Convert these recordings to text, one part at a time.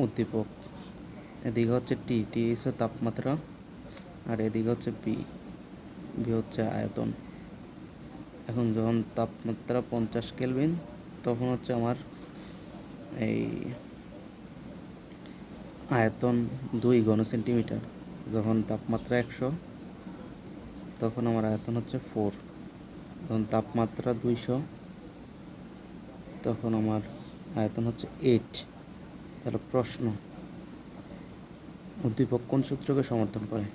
উদ্দীপক, এদিকে হচ্ছে টি, টি হচ্ছে তাপমাত্রা, আর এদিকে হচ্ছে পি, বি হচ্ছে আয়তন। এখন যখন তাপমাত্রা 50 কেলভিন তখন হচ্ছে আমার এই আয়তন 2 ঘন সেন্টিমিটার। যখন তাপমাত্রা 100 তখন আমার আয়তন হচ্ছে 4। যখন তাপমাত্রা 200 তখন আমার আয়তন হচ্ছে 8। তাহলে প্রশ্ন, উদ্দীপক কোন সূত্রকে সমর্থন করে?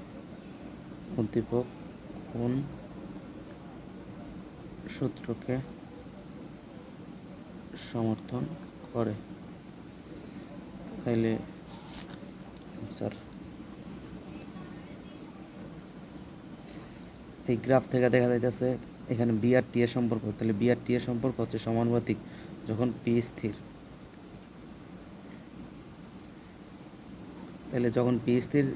উদ্দীপক কোন সূত্রকে সমর্থন করে? তাইলে স্যার এই গ্রাফ থেকে দেখা যাইতেছে এখানে বি আর টি এর সম্পর্ক। তাহলে বি আর টি এর সম্পর্ক হচ্ছে সমানুপাতিক যখন পি স্থির। তাহলে যখন পি স্থির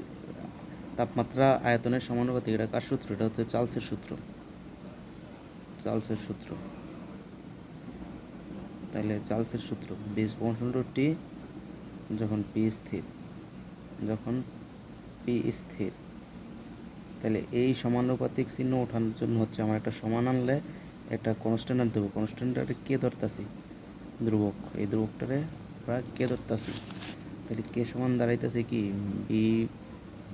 তাপমাত্রা আয়তনের সমানুপাতিক, এটা কার সূত্র? এটা হচ্ছে চার্লসের সূত্র। চার্লসের সূত্র। তাহলে চার্লসের সূত্র বি টি যখন পি স্থির, যখন পি স্থির। তাহলে এই সমানুপাতিক চিহ্ন ওঠানোর জন্য হচ্ছে আমার একটা সমান আনলে একটা কনস্ট্যান্ট দেবো। কনস্ট্যান্টটারে কে ধরতাছি? ধ্রুবক। এই ধ্রুবকটারে আমরা কে ধরতাছি? তাহলে কে সমান দাঁড়াইতেছে কি? B,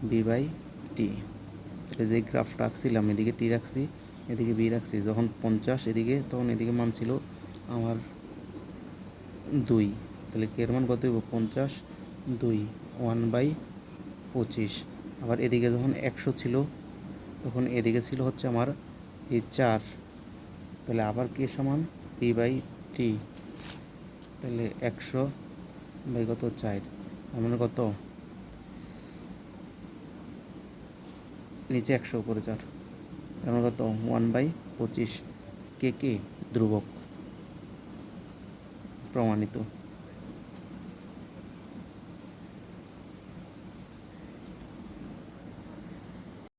B by T. তাহলে যে গ্রাফটা রাখছিলাম এদিকে টি রাখছি, এদিকে বি রাখছি। যখন 50 এদিকে, তখন এদিকে মান ছিল আমার 2। তাহলে কে এর মান কত হইব? 50 2, 1/25। আবার এদিকে যখন 100 ছিল তখন এদিকে ছিল হচ্ছে আমার এই 4। তাহলে আবার কে সমান? P by T. তাহলে 100 বাই কত? 4। আমার কত? নিচে 100 উপরে 4, আমার কত? 1/25। কে কে? ধ্রুবক। প্রমাণিত।